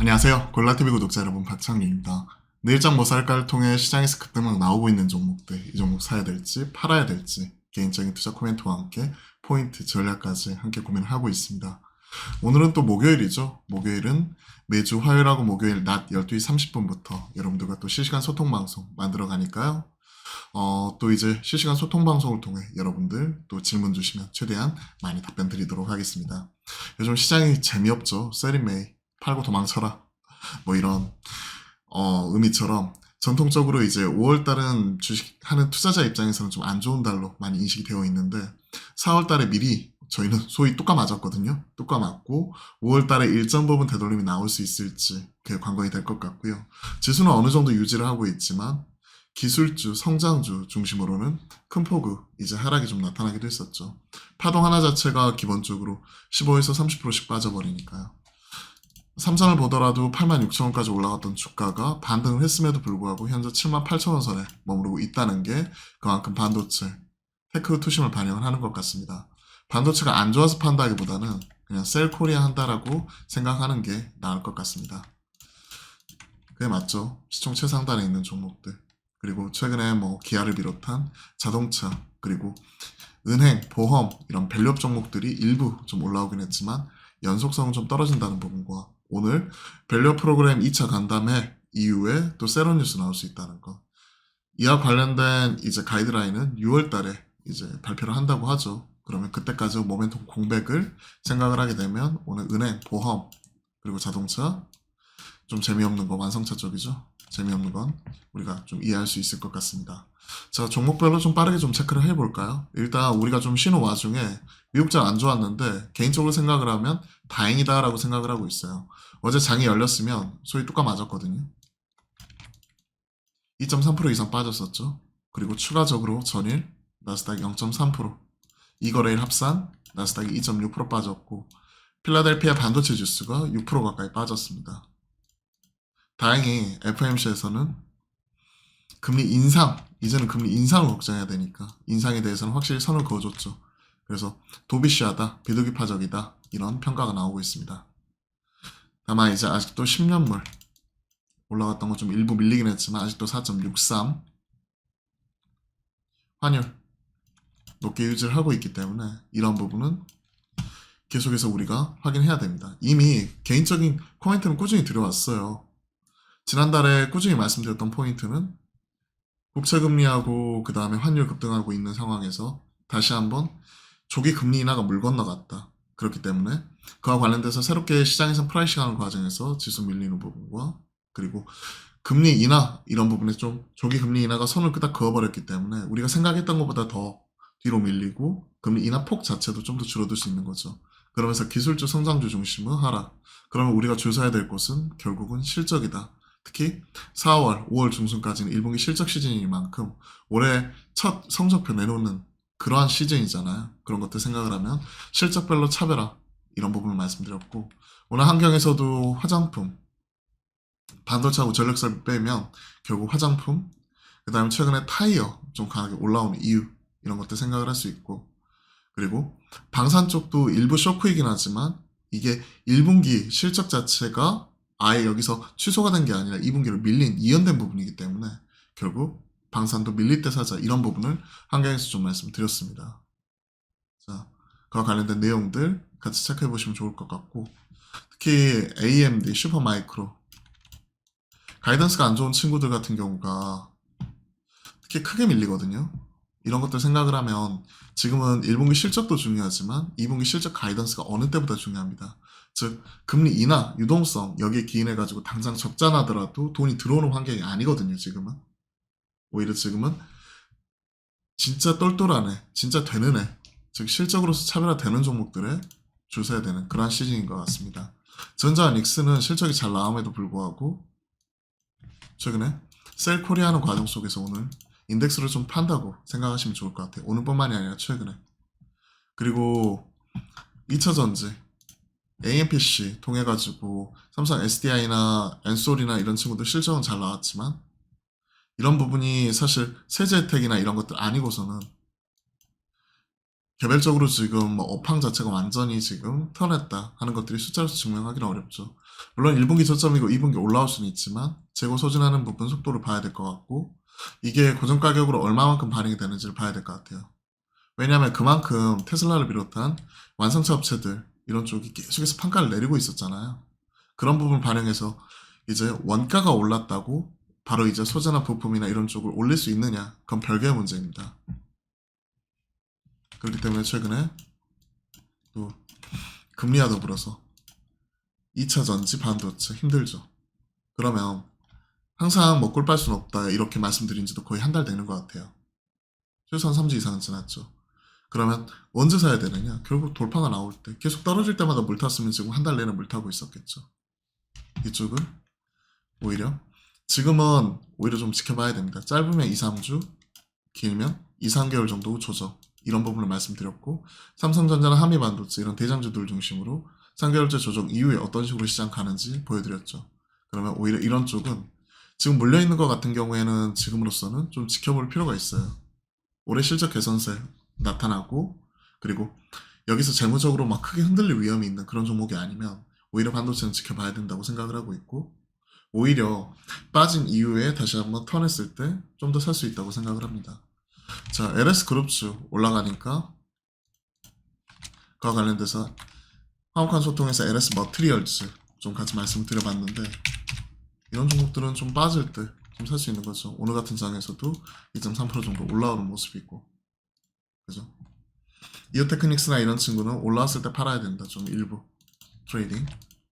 안녕하세요. 골라TV 구독자 여러분, 박창규입니다. 내일장 뭐 살까를 통해 시장에서 급등막 나오고 있는 종목들, 이 종목 사야 될지 팔아야 될지 개인적인 투자 코멘트와 함께 포인트 전략까지 함께 고민을 하고 있습니다. 오늘은 또 목요일이죠. 목요일은 매주 화요일하고 목요일 낮 12시 30분부터 여러분들과 또 실시간 소통 방송 만들어 가니까요. 또 이제 실시간 소통 방송을 통해 여러분들 또 질문 주시면 최대한 많이 답변 드리도록 하겠습니다. 요즘 시장이 재미없죠. 세리메이 팔고 도망쳐라. 뭐 이런 의미처럼 전통적으로 이제 5월달은 주식하는 투자자 입장에서는 좀 안 좋은 달로 많이 인식이 되어 있는데 4월달에 미리 저희는 소위 뚜까 맞았거든요. 뚜까 맞고 5월달에 일정 부분 되돌림이 나올 수 있을지 그게 관건이 될 것 같고요. 지수는 어느 정도 유지를 하고 있지만 기술주, 성장주 중심으로는 큰 폭의 이제 하락이 좀 나타나기도 했었죠. 파동 하나 자체가 기본적으로 15에서 30%씩 빠져버리니까요. 삼성을 보더라도 86,000원까지 올라갔던 주가가 반등을 했음에도 불구하고 현재 78,000원 선에 머무르고 있다는 게 그만큼 반도체 테크 투심을 반영을 하는 것 같습니다. 반도체가 안 좋아서 판다기보다는 그냥 셀 코리아 한다라고 생각하는 게 나을 것 같습니다. 그게 맞죠. 시총 최상단에 있는 종목들. 그리고 최근에 뭐 기아를 비롯한 자동차 그리고 은행, 보험 이런 밸류업 종목들이 일부 좀 올라오긴 했지만 연속성은 좀 떨어진다는 부분과 오늘 밸류업 프로그램 2차 간담회 이후에 또 새로운 뉴스 나올 수 있다는 거. 이와 관련된 이제 가이드라인은 6월 달에 이제 발표를 한다고 하죠. 그러면 그때까지 모멘텀 공백을 생각을 하게 되면 오늘 은행, 보험 그리고 자동차 좀 재미없는 거 완성차 쪽이죠. 재미없는 건 우리가 좀 이해할 수 있을 것 같습니다. 자, 종목별로 좀 빠르게 좀 체크를 해볼까요? 일단 우리가 좀 쉬는 와중에 미국장 안 좋았는데 개인적으로 생각을 하면 다행이다라고 생각을 하고 있어요. 어제 장이 열렸으면 소위 뚜까 맞았거든요. 2.3% 이상 빠졌었죠. 그리고 추가적으로 전일 나스닥 0.3%, 이 거래일 합산 나스닥이 2.6% 빠졌고 필라델피아 반도체 지수가 6% 가까이 빠졌습니다. 다행히 FOMC에서는 금리 인상, 이제는 금리 인상을 걱정해야 되니까 인상에 대해서는 확실히 선을 그어줬죠. 그래서 도비시하다, 비둘기파적이다 이런 평가가 나오고 있습니다. 다만 이제 아직도 10년물 올라갔던 거 좀 일부 밀리긴 했지만 아직도 4.63 환율 높게 유지를 하고 있기 때문에 이런 부분은 계속해서 우리가 확인해야 됩니다. 이미 개인적인 코멘트는 꾸준히 들어왔어요. 지난달에 꾸준히 말씀드렸던 포인트는 국채금리하고 그 다음에 환율 급등하고 있는 상황에서 다시 한번 조기 금리 인하가 물 건너갔다. 그렇기 때문에 그와 관련돼서 새롭게 시장에서 프라이싱하는 과정에서 지수 밀리는 부분과 그리고 금리 인하 이런 부분에 좀 조기 금리 인하가 손을 끄덕 그어버렸기 때문에 우리가 생각했던 것보다 더 뒤로 밀리고 금리 인하 폭 자체도 좀 더 줄어들 수 있는 거죠. 그러면서 기술주 성장주 중심의 하락. 그러면 우리가 줄 서야 될 곳은 결국은 실적이다. 특히 4월, 5월 중순까지는 1분기 실적 시즌인 만큼 올해 첫 성적표 내놓는 그러한 시즌이잖아요. 그런 것들 생각을 하면 실적별로 차별화 이런 부분을 말씀드렸고 오늘 한경에서도 화장품, 반도체하고 전력설 빼면 결국 화장품, 그 다음에 최근에 타이어 좀 강하게 올라오는 이유 이런 것들 생각을 할 수 있고 그리고 방산 쪽도 일부 쇼크이긴 하지만 이게 1분기 실적 자체가 아예 여기서 취소가 된 게 아니라 2분기로 밀린 이연된 부분이기 때문에 결국 방산도 밀릴 때 사자 이런 부분을 한경에서 좀 말씀드렸습니다. 자, 그와 관련된 내용들 같이 체크해 보시면 좋을 것 같고 특히 AMD, 슈퍼마이크로 가이던스가 안 좋은 친구들 같은 경우가 특히 크게 밀리거든요. 이런 것들 생각을 하면 지금은 1분기 실적도 중요하지만 2분기 실적 가이던스가 어느 때보다 중요합니다. 즉 금리 인하, 유동성 여기에 기인해가지고 당장 적자 나더라도 돈이 들어오는 환경이 아니거든요. 지금은 오히려 지금은 진짜 똘똘하네, 진짜 되는 애, 즉 실적으로서 차별화되는 종목들에 줄 서야 되는 그런 시즌인 것 같습니다. 전자와 닉스는 실적이 잘 나옴에도 불구하고 최근에 셀 코리아 하는 과정 속에서 오늘 인덱스를 좀 판다고 생각하시면 좋을 것 같아요. 오늘뿐만이 아니라 최근에. 그리고 2차전지, AMPC 통해가지고 삼성 SDI나 엔솔이나 이런 친구들 실적은 잘 나왔지만 이런 부분이 사실 세제 혜택이나 이런 것들 아니고서는 개별적으로 지금 뭐 업황 자체가 완전히 지금 턴했다 하는 것들이 숫자로서 증명하기는 어렵죠. 물론 1분기 저점이고 2분기 올라올 수는 있지만 재고 소진하는 부분 속도를 봐야 될 것 같고 이게 고정 가격으로 얼마만큼 반영이 되는지를 봐야 될 것 같아요. 왜냐하면 그만큼 테슬라를 비롯한 완성차 업체들 이런 쪽이 계속해서 판가를 내리고 있었잖아요. 그런 부분을 반영해서 이제 원가가 올랐다고 바로 이제 소재나 부품이나 이런 쪽을 올릴 수 있느냐 그건 별개의 문제입니다. 그렇기 때문에 최근에 또 금리와 더불어서 2차 전지 반도체 힘들죠. 그러면 항상 먹골 빨 수는 없다 이렇게 말씀드린 지도 거의 한 달 되는 것 같아요. 최소한 3주 이상은 지났죠. 그러면 언제 사야 되느냐? 결국 돌파가 나올 때 계속 떨어질 때마다 물 탔으면 지금 한 달 내내 물 타고 있었겠죠. 이쪽은 오히려 지금은 오히려 좀 지켜봐야 됩니다. 짧으면 2, 3주, 길면 2, 3개월 정도 조정 이런 부분을 말씀드렸고 삼성전자나 한미반도체 이런 대장주들 중심으로 3개월째 조정 이후에 어떤 식으로 시장 가는지 보여드렸죠. 그러면 오히려 이런 쪽은 지금 물려있는 것 같은 경우에는 지금으로서는 좀 지켜볼 필요가 있어요. 올해 실적 개선세 나타나고 그리고 여기서 재무적으로 막 크게 흔들릴 위험이 있는 그런 종목이 아니면 오히려 반도체는 지켜봐야 된다고 생각을 하고 있고 오히려 빠진 이후에 다시 한번 턴했을 때 좀 더 살 수 있다고 생각을 합니다. 자, LS 그룹주 올라가니까 그와 관련돼서 화목한 소통에서 LS 머티리얼즈 좀 같이 말씀드려봤는데 이런 종목들은 좀 빠질 때 좀 살 수 있는 거죠. 오늘 같은 장에서도 2.3% 정도 올라오는 모습이 있고 그죠? 이오테크닉스나 이런 친구는 올라왔을 때 팔아야 된다. 좀 일부 트레이딩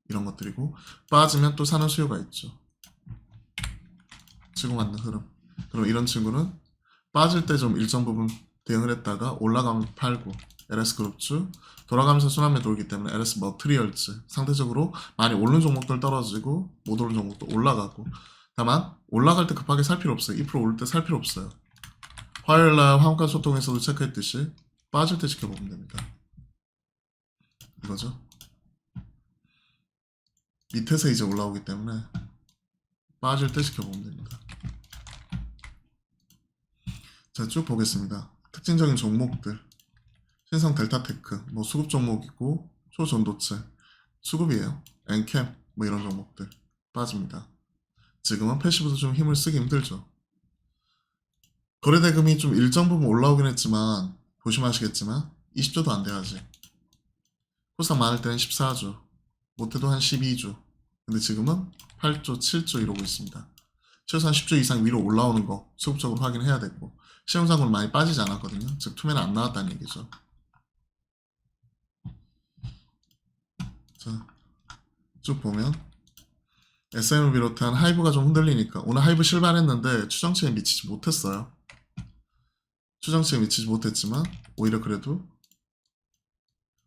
이런 것들이고 빠지면 또 사는 수요가 있죠. 치고 맞는 흐름. 그럼 이런 친구는 빠질 때 좀 일정 부분 대응을 했다가 올라가면 팔고 LS그룹주 돌아가면서 순환매 돌기 때문에 LS 머트리얼즈 상대적으로 많이 오른 종목들 떨어지고 못 오른 종목도 올라가고 다만 올라갈 때 급하게 살 필요 없어요. 2% 오를 때 살 필요 없어요. 화요일날 화목한 소통에서도 체크했듯이 빠질 때 지켜보면 됩니다. 이거죠. 밑에서 이제 올라오기 때문에 빠질 때 지켜보면 됩니다. 자, 쭉 보겠습니다. 특징적인 종목들. 신성 델타테크, 뭐 수급 종목이고 초전도체, 수급이에요. 엔캠, 뭐 이런 종목들 빠집니다. 지금은 패시브도 좀 힘을 쓰기 힘들죠. 거래대금이 좀 일정 부분 올라오긴 했지만 보시면 아시겠지만 20조도 안 돼야지. 코스닥 많을 때는 14조, 못해도 한 12조. 근데 지금은 8조, 7조 이러고 있습니다. 최소한 10조 이상 위로 올라오는 거 수급적으로 확인해야 되고 시험상으로 많이 빠지지 않았거든요. 즉 투매는 안 나왔다는 얘기죠. 자, 쭉 보면 SM을 비롯한 하이브가 좀 흔들리니까 오늘 하이브 실반했는데 추정치에 미치지 못했어요. 추정치에 미치지 못했지만 오히려 그래도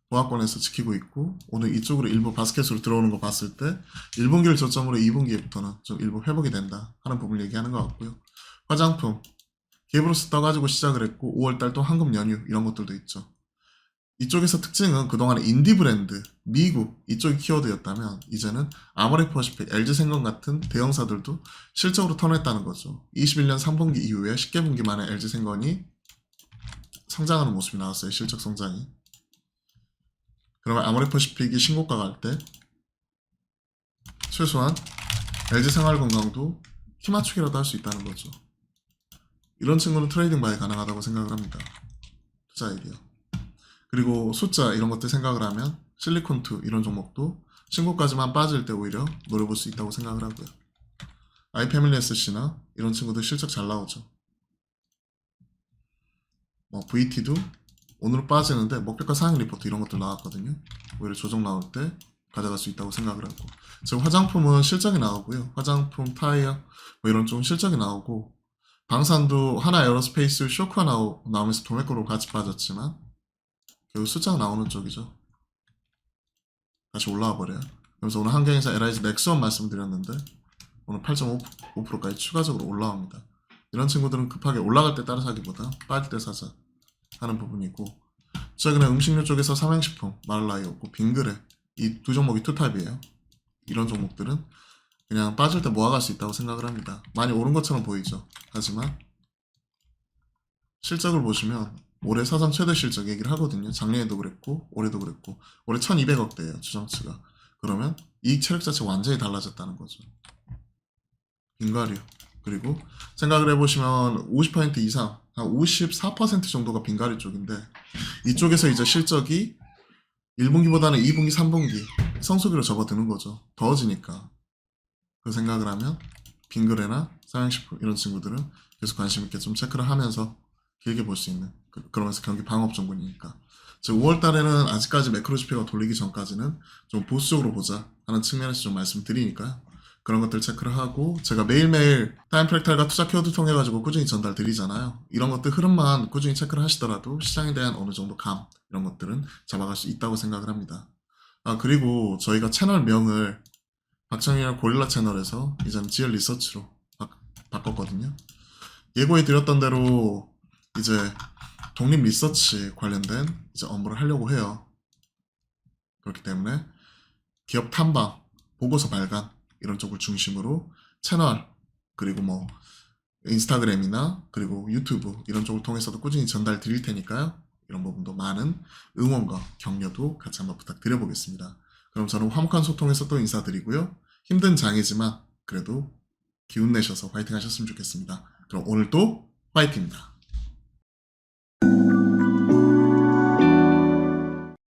보합권에서 지키고 있고 오늘 이쪽으로 일부 바스켓으로 들어오는 거 봤을 때 1분기를 저점으로 2분기부터는 좀 일부 회복이 된다 하는 부분을 얘기하는 것 같고요. 화장품 갭으로서 떠가지고 시작을 했고 5월달 또 황금 연휴 이런 것들도 있죠. 이쪽에서 특징은 그동안의 인디 브랜드, 미국 이쪽이 키워드였다면 이제는 아모레퍼시픽, LG생건 같은 대형사들도 실적으로 턴했다는 거죠. 21년 3분기 이후에 10개 분기 만에 LG생건이 성장하는 모습이 나왔어요. 실적 성장이. 그러면 아모레퍼시픽이 신고가 갈 때 최소한 LG생활건강도 키 맞추기라도 할 수 있다는 거죠. 이런 친구는 트레이딩 바이 가능하다고 생각을 합니다. 투자 아이디어. 그리고 숫자 이런 것들 생각을 하면 실리콘2 이런 종목도 신고까지만 빠질 때 오히려 노려볼 수 있다고 생각을 하고요. 아이패밀리 SC나 이런 친구들 실적 잘 나오죠. 뭐 VT도 오늘 빠지는데 목표가 상향 리포트 이런 것들 나왔거든요. 오히려 조정 나올 때 가져갈 수 있다고 생각을 하고 지금 화장품은 실적이 나오고요. 화장품, 타이어 뭐 이런 좀 실적이 나오고 방산도 하나 에어로스페이스 쇼크가 나오면서 도매가로 같이 빠졌지만 결국 숫자가 나오는 쪽이죠. 다시 올라와 버려요. 그래서 오늘 한경에서 LIG 넥스원 말씀드렸는데 오늘 8.5%까지 추가적으로 올라옵니다. 이런 친구들은 급하게 올라갈 때 따라 사기보다 빠질 때 사자 하는 부분이고 최근에 음식료 쪽에서 삼행식품, 마를라이오고 빙그레 이 두 종목이 투탑이에요. 이런 종목들은 그냥 빠질 때 모아갈 수 있다고 생각을 합니다. 많이 오른 것처럼 보이죠. 하지만 실적을 보시면 올해 사상 최대 실적 얘기를 하거든요. 작년에도 그랬고 올해도 그랬고 올해 1200억대예요. 주정치가. 그러면 이익 체력 자체가 완전히 달라졌다는 거죠. 빈가류. 그리고 생각을 해보시면 50% 이상, 한 54% 정도가 빈가류 쪽인데 이쪽에서 이제 실적이 1분기보다는 2분기, 3분기 성수기로 접어드는 거죠. 더워지니까. 그 생각을 하면 빈거래나 사양식품 이런 친구들은 계속 관심 있게 좀 체크를 하면서 길게 볼 수 있는 그러면서 경기 방업 전군이니까. 즉 5월 달에는 아직까지 매크로 지표가 돌리기 전까지는 좀 보수적으로 보자 하는 측면에서 좀 말씀드리니까요. 그런 것들 체크를 하고 제가 매일매일 타임 프랙탈과 투자 키워드 통해 가지고 꾸준히 전달 드리잖아요. 이런 것들 흐름만 꾸준히 체크를 하시더라도 시장에 대한 어느 정도 감 이런 것들은 잡아갈 수 있다고 생각을 합니다. 아 그리고 저희가 채널명을 박정희랑 고릴라 채널에서 이제는 GL 리서치로 바꿨거든요. 예고해 드렸던 대로 이제 독립 리서치 관련된 이제 업무를 하려고 해요. 그렇기 때문에 기업 탐방, 보고서 발간 이런 쪽을 중심으로 채널 그리고 뭐 인스타그램이나 그리고 유튜브 이런 쪽을 통해서도 꾸준히 전달 드릴 테니까요. 이런 부분도 많은 응원과 격려도 같이 한번 부탁드려 보겠습니다. 그럼 저는 화목한 소통에서 또 인사드리고요. 힘든 장이지만 그래도 기운 내셔서 화이팅 하셨으면 좋겠습니다. 그럼 오늘도 화이팅입니다.